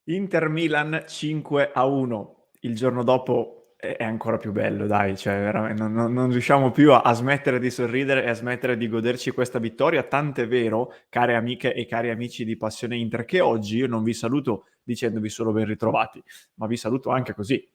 Inter Milan 5-1. Il giorno dopo è ancora più bello, dai, cioè veramente non riusciamo più a smettere di sorridere e a smettere di goderci questa vittoria, tant'è vero, care amiche e cari amici di Passione Inter, che oggi io non vi saluto dicendovi solo ben ritrovati, ma vi saluto anche così.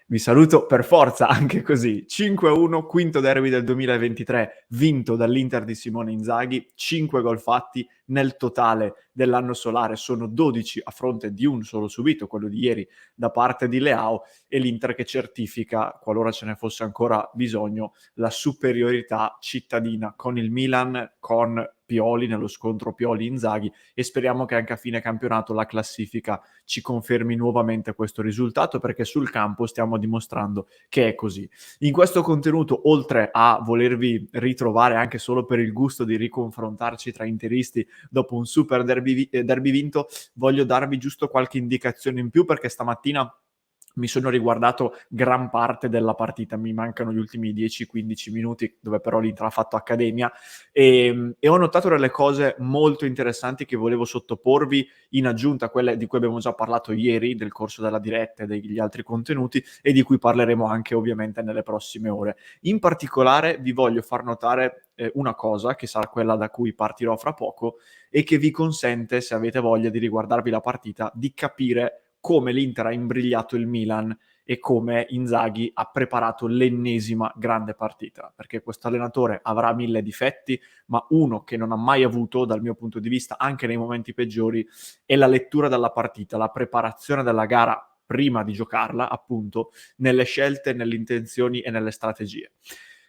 Vi saluto per forza anche così. 5-1, quinto derby del 2023, vinto dall'Inter di Simone Inzaghi, 5 gol fatti nel totale dell'anno solare, sono 12 a fronte di un solo subito, quello di ieri da parte di Leao, e l'Inter che certifica, qualora ce ne fosse ancora bisogno, la superiorità cittadina con il Milan, con Pioli nello scontro Pioli-Inzaghi, e speriamo che anche a fine campionato la classifica ci confermi nuovamente questo risultato, perché sul campo stiamo dimostrando che è così. In questo contenuto, oltre a volervi ritrovare anche solo per il gusto di riconfrontarci tra interisti dopo un super derby vinto, voglio darvi giusto qualche indicazione in più, perché stamattina mi sono riguardato gran parte della partita, mi mancano gli ultimi 10-15 minuti dove però l'Inter ha fatto accademia, e ho notato delle cose molto interessanti che volevo sottoporvi in aggiunta a quelle di cui abbiamo già parlato ieri nel corso della diretta e degli altri contenuti, e di cui parleremo anche ovviamente nelle prossime ore. In particolare vi voglio far notare una cosa, che sarà quella da cui partirò fra poco, e che vi consente, se avete voglia di riguardarvi la partita, di capire come l'Inter ha imbrigliato il Milan e come Inzaghi ha preparato l'ennesima grande partita, perché questo allenatore avrà 1000 difetti, ma uno che non ha mai avuto, dal mio punto di vista, anche nei momenti peggiori, è la lettura della partita, la preparazione della gara prima di giocarla, appunto, nelle scelte, nelle intenzioni e nelle strategie.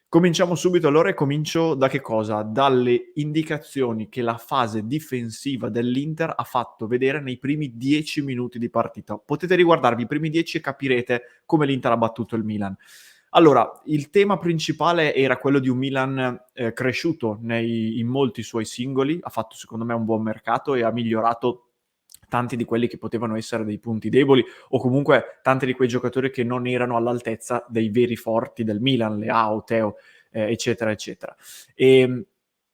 Cominciamo subito allora, e comincio da che cosa? Dalle indicazioni che la fase difensiva dell'Inter ha fatto vedere nei primi 10 minuti di partita. Potete riguardarvi i primi 10 e capirete come l'Inter ha battuto il Milan. Allora, il tema principale era quello di un Milan cresciuto in molti suoi singoli, ha fatto secondo me un buon mercato e ha migliorato tanti di quelli che potevano essere dei punti deboli, o comunque tanti di quei giocatori che non erano all'altezza dei veri forti del Milan, Leao, Teo, eccetera, eccetera. E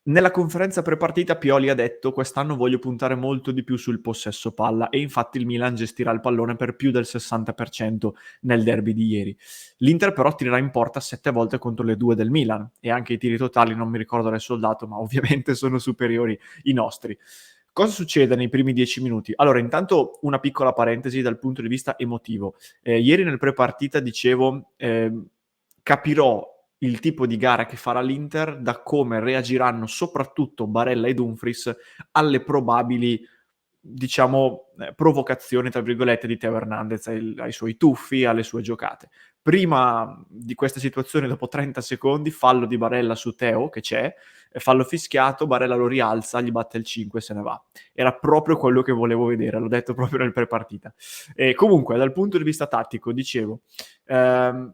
nella conferenza pre-partita Pioli ha detto: quest'anno voglio puntare molto di più sul possesso palla, e infatti il Milan gestirà il pallone per più del 60% nel derby di ieri. L'Inter però tirerà in porta 7 volte contro le 2 del Milan, e anche i tiri totali non mi ricordo adesso il dato, ma ovviamente sono superiori i nostri. Cosa succede nei primi 10 minuti? Allora, intanto una piccola parentesi dal punto di vista emotivo. Ieri nel pre-partita dicevo, capirò il tipo di gara che farà l'Inter da come reagiranno soprattutto Barella e Dumfries alle probabili, diciamo, provocazioni, tra virgolette, di Teo Hernandez ai suoi tuffi, alle sue giocate. Prima di questa situazione, dopo 30 secondi, fallo di Barella su Teo, che c'è, fallo fischiato, Barella lo rialza, gli batte il 5 e se ne va. Era proprio quello che volevo vedere, l'ho detto proprio nel pre-partita. E comunque, dal punto di vista tattico, dicevo, ehm,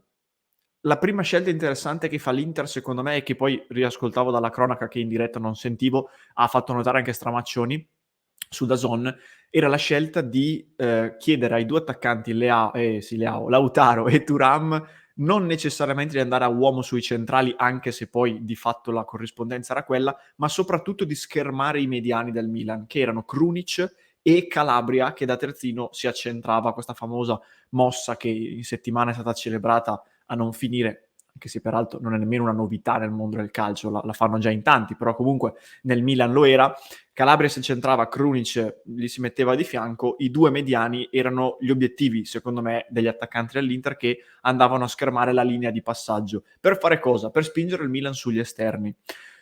la prima scelta interessante che fa l'Inter, secondo me, e che poi riascoltavo dalla cronaca che in diretta non sentivo, ha fatto notare anche Stramaccioni su DAZN, era la scelta di chiedere ai due attaccanti Lautaro e Thuram non necessariamente di andare a uomo sui centrali, anche se poi di fatto la corrispondenza era quella, ma soprattutto di schermare i mediani del Milan, che erano Krunic e Calabria, che da terzino si accentrava, questa famosa mossa che in settimana è stata celebrata a non finire, anche se peraltro non è nemmeno una novità nel mondo del calcio, la fanno già in tanti, però comunque nel Milan lo era. Calabria si centrava, Krunic gli si metteva di fianco, i due mediani erano gli obiettivi, secondo me, degli attaccanti dell'Inter, che andavano a schermare la linea di passaggio. Per fare cosa? Per spingere il Milan sugli esterni.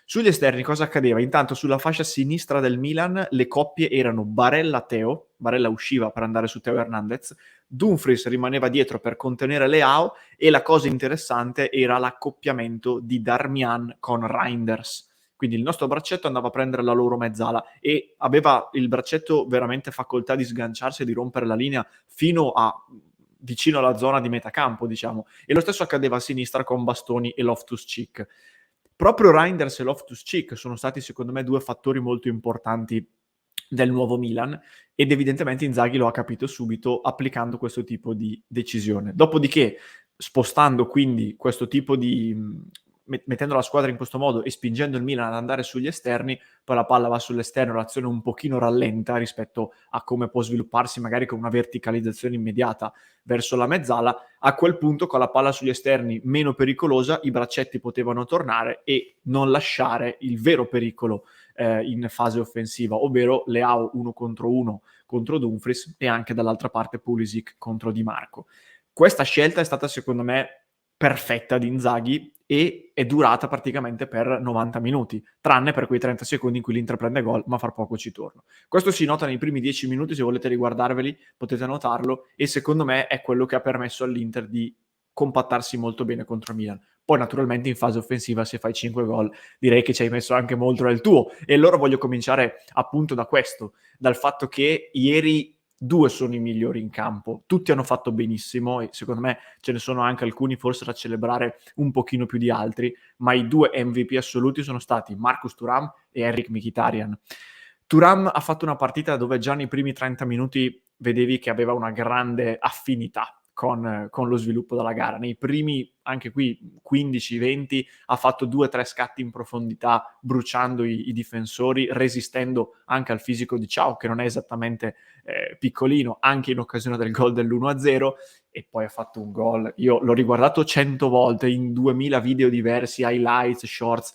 Sugli esterni cosa accadeva? Intanto sulla fascia sinistra del Milan le coppie erano Barella-Teo, Barella usciva per andare su Teo Hernandez, Dumfries rimaneva dietro per contenere Leao, e la cosa interessante era l'accoppiamento di Darmian con Reinders. Quindi il nostro braccetto andava a prendere la loro mezzala, e aveva il braccetto veramente facoltà di sganciarsi e di rompere la linea fino a vicino alla zona di metacampo, diciamo. E lo stesso accadeva a sinistra con Bastoni e Loftus-Cheek. Proprio Reinders e Loftus-Cheek sono stati, secondo me, due fattori molto importanti del nuovo Milan, ed evidentemente Inzaghi lo ha capito subito applicando questo tipo di decisione. Dopodiché, spostando quindi questo tipo mettendo la squadra in questo modo e spingendo il Milan ad andare sugli esterni, poi la palla va sull'esterno, l'azione un pochino rallenta rispetto a come può svilupparsi magari con una verticalizzazione immediata verso la mezzala. A quel punto, con la palla sugli esterni meno pericolosa, i braccetti potevano tornare e non lasciare il vero pericolo in fase offensiva, ovvero Leao 1 contro Dumfries e anche dall'altra parte Pulisic contro Di Marco. Questa scelta è stata secondo me perfetta di Inzaghi e è durata praticamente per 90 minuti, tranne per quei 30 secondi in cui l'Inter prende gol, ma fra poco ci torno. Questo si nota nei primi 10 minuti, se volete riguardarveli potete notarlo, e secondo me è quello che ha permesso all'Inter di compattarsi molto bene contro Milan. Poi naturalmente in fase offensiva, se fai 5 gol, direi che ci hai messo anche molto del tuo, e allora voglio cominciare appunto da questo, dal fatto che ieri due sono i migliori in campo, tutti hanno fatto benissimo e secondo me ce ne sono anche alcuni forse da celebrare un pochino più di altri, ma i due MVP assoluti sono stati Marcus Thuram e Henrikh Mkhitaryan. Thuram ha fatto una partita dove già nei primi 30 minuti vedevi che aveva una grande affinità con lo sviluppo della gara. Nei primi, anche qui, 15-20, ha fatto 2-3 scatti in profondità, bruciando i difensori, resistendo anche al fisico di Thiaw, che non è esattamente piccolino, anche in occasione del gol dell'1-0, e poi ha fatto un gol. Io l'ho riguardato 100 volte, in 2000 video diversi, highlights, shorts,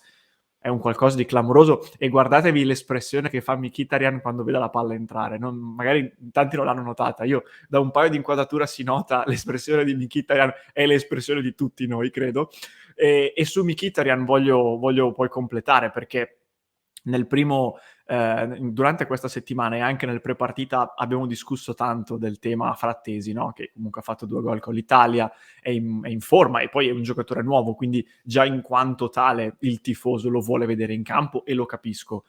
è un qualcosa di clamoroso, e guardatevi l'espressione che fa Mkhitaryan quando vede la palla entrare. Magari tanti non l'hanno notata, io da un paio di inquadrature si nota l'espressione di Mkhitaryan, è l'espressione di tutti noi, credo, e su Mkhitaryan voglio poi completare, perché nel primo, durante questa settimana e anche nel pre-partita abbiamo discusso tanto del tema Frattesi, no? Che comunque ha fatto 2 gol con l'Italia, è in forma e poi è un giocatore nuovo, quindi già in quanto tale il tifoso lo vuole vedere in campo e lo capisco.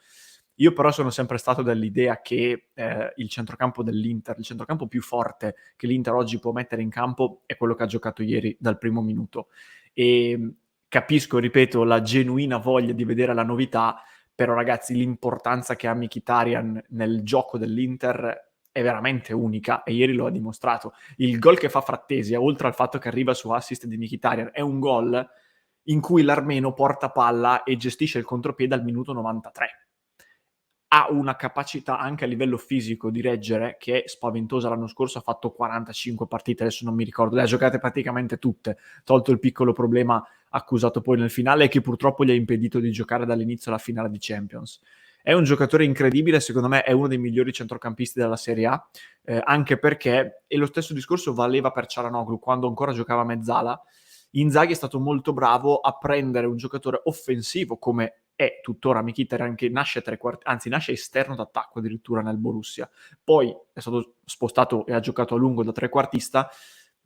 Io però sono sempre stato dell'idea che il centrocampo dell'Inter, il centrocampo più forte che l'Inter oggi può mettere in campo, è quello che ha giocato ieri dal primo minuto. E capisco, ripeto, la genuina voglia di vedere la novità, però ragazzi l'importanza che ha Mkhitaryan nel gioco dell'Inter è veramente unica e ieri lo ha dimostrato. Il gol che fa Frattesi, oltre al fatto che arriva su assist di Mkhitaryan, è un gol in cui l'armeno porta palla e gestisce il contropiede al minuto 93. Ha una capacità anche a livello fisico di reggere che è spaventosa. L'anno scorso ha fatto 45 partite, adesso non mi ricordo, le ha giocate praticamente tutte, tolto il piccolo problema accusato poi nel finale e che purtroppo gli ha impedito di giocare dall'inizio alla finale di Champions. È un giocatore incredibile, secondo me è uno dei migliori centrocampisti della Serie A, anche perché, e lo stesso discorso valeva per Çalhanoğlu quando ancora giocava a mezzala, Inzaghi è stato molto bravo a prendere un giocatore offensivo come è tuttora Mkhitaryan, che nasce anzi nasce esterno d'attacco addirittura nel Borussia, poi è stato spostato e ha giocato a lungo da trequartista.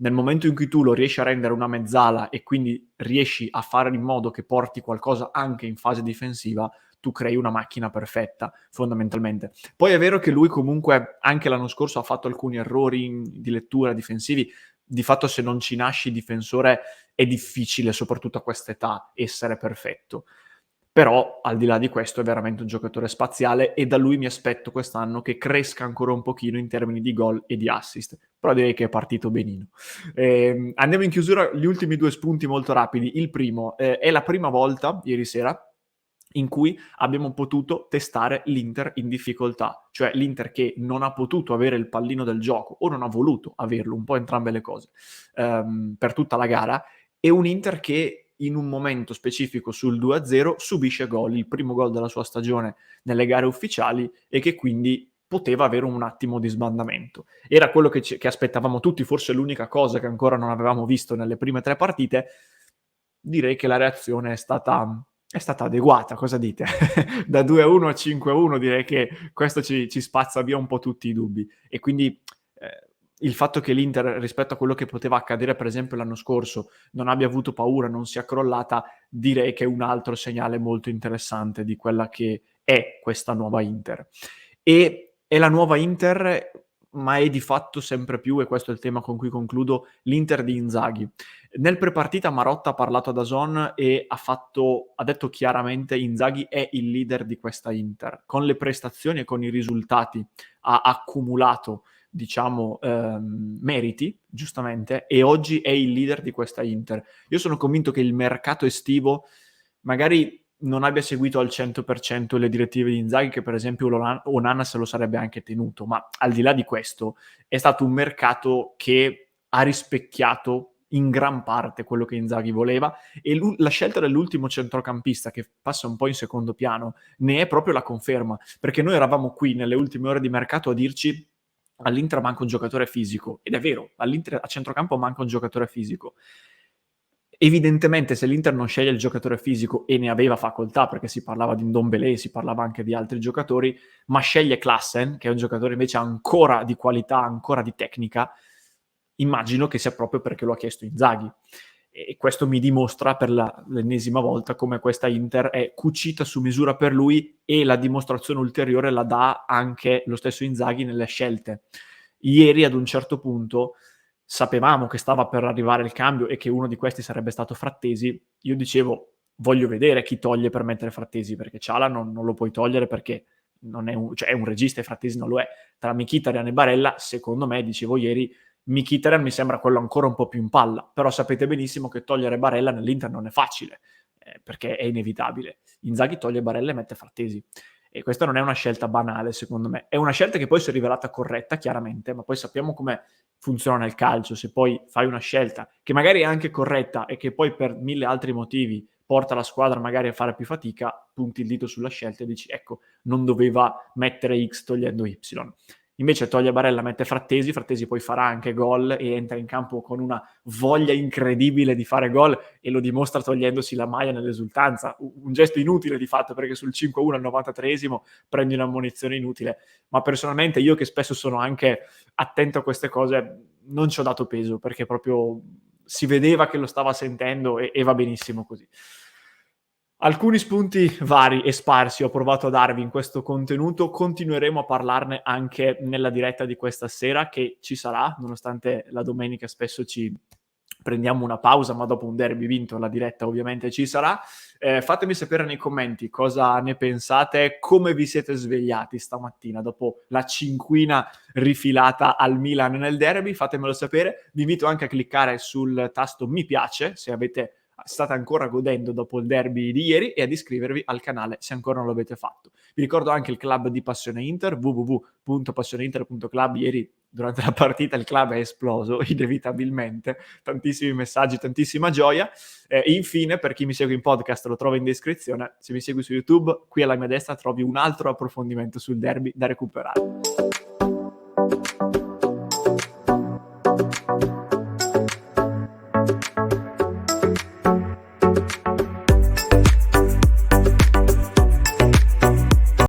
Nel momento in cui tu lo riesci a rendere una mezzala e quindi riesci a fare in modo che porti qualcosa anche in fase difensiva, tu crei una macchina perfetta, fondamentalmente. Poi è vero che lui comunque anche l'anno scorso ha fatto alcuni errori di lettura difensivi. Di fatto, se non ci nasci difensore è difficile, soprattutto a quest'età, essere perfetto. Però al di là di questo è veramente un giocatore spaziale e da lui mi aspetto quest'anno che cresca ancora un pochino in termini di gol e di assist, però direi che è partito benino. Andiamo in chiusura, gli ultimi 2 spunti molto rapidi. Il primo, è la prima volta ieri sera in cui abbiamo potuto testare l'Inter in difficoltà, cioè l'Inter che non ha potuto avere il pallino del gioco o non ha voluto averlo, un po' entrambe le cose, per tutta la gara, e un Inter che in un momento specifico sul 2-0 subisce gol, il primo gol della sua stagione nelle gare ufficiali, e che quindi poteva avere un attimo di sbandamento. Era quello che aspettavamo tutti, forse l'unica cosa che ancora non avevamo visto nelle prime 3 partite. Direi che la reazione è stata adeguata, cosa dite? Da 2-1 a 5-1 direi che questo ci spazza via un po' tutti i dubbi, e quindi il fatto che l'Inter, rispetto a quello che poteva accadere per esempio l'anno scorso, non abbia avuto paura, non sia crollata, direi che è un altro segnale molto interessante di quella che è questa nuova Inter. E è la nuova Inter, ma è di fatto sempre più, e questo è il tema con cui concludo, l'Inter di Inzaghi. Nel pre-partita Marotta ha parlato a DAZN e ha detto chiaramente: Inzaghi è il leader di questa Inter. Con le prestazioni e con i risultati ha accumulato, diciamo, meriti, giustamente, e oggi è il leader di questa Inter. Io sono convinto che il mercato estivo magari non abbia seguito al 100% le direttive di Inzaghi, che per esempio Onana se lo sarebbe anche tenuto, ma al di là di questo è stato un mercato che ha rispecchiato in gran parte quello che Inzaghi voleva, e la scelta dell'ultimo centrocampista, che passa un po' in secondo piano, ne è proprio la conferma, perché noi eravamo qui nelle ultime ore di mercato a dirci all'Inter manca un giocatore fisico, ed è vero, all'Inter a centrocampo manca un giocatore fisico. Evidentemente se l'Inter non sceglie il giocatore fisico, e ne aveva facoltà perché si parlava di Ndombele, si parlava anche di altri giocatori, ma sceglie Klaassen, che è un giocatore invece ancora di qualità, ancora di tecnica, immagino che sia proprio perché lo ha chiesto Inzaghi. E questo mi dimostra per l'ennesima volta come questa Inter è cucita su misura per lui, e la dimostrazione ulteriore la dà anche lo stesso Inzaghi nelle scelte. Ieri ad un certo punto sapevamo che stava per arrivare il cambio e che uno di questi sarebbe stato Frattesi. Io dicevo, voglio vedere chi toglie per mettere Frattesi, perché Ciala non lo puoi togliere perché non è cioè è un regista e Frattesi non lo è. Tra Mkhitaryan e Barella, secondo me, dicevo ieri, Mkhitaryan mi sembra quello ancora un po' più in palla, però sapete benissimo che togliere Barella nell'Inter non è facile, perché è inevitabile. Inzaghi toglie Barella e mette Frattesi. E questa non è una scelta banale, secondo me. È una scelta che poi si è rivelata corretta, chiaramente, ma poi sappiamo come funziona nel calcio. Se poi fai una scelta che magari è anche corretta e che poi per 1000 altri motivi porta la squadra magari a fare più fatica, punti il dito sulla scelta e dici, ecco, non doveva mettere X togliendo Y. Invece toglie Barella, mette Frattesi poi farà anche gol e entra in campo con una voglia incredibile di fare gol, e lo dimostra togliendosi la maglia nell'esultanza, un gesto inutile di fatto, perché sul 5-1 al 93esimo prendi una munizione inutile, ma personalmente io, che spesso sono anche attento a queste cose, non ci ho dato peso, perché proprio si vedeva che lo stava sentendo, e va benissimo così. Alcuni spunti vari e sparsi ho provato a darvi in questo contenuto, continueremo a parlarne anche nella diretta di questa sera, che ci sarà, nonostante la domenica spesso ci prendiamo una pausa, ma dopo un derby vinto la diretta ovviamente ci sarà. Fatemi sapere nei commenti cosa ne pensate, come vi siete svegliati stamattina dopo la cinquina rifilata al Milan nel derby, fatemelo sapere. Vi invito anche a cliccare sul tasto mi piace se state ancora godendo dopo il derby di ieri, e ad iscrivervi al canale se ancora non l'avete fatto. Vi ricordo anche il club di Passione Inter, www.passioneinter.club. Ieri durante la partita il club è esploso inevitabilmente, tantissimi messaggi, tantissima gioia. Infine, per chi mi segue in podcast, lo trovo in descrizione. Se mi segui su YouTube, qui alla mia destra trovi un altro approfondimento sul derby da recuperare.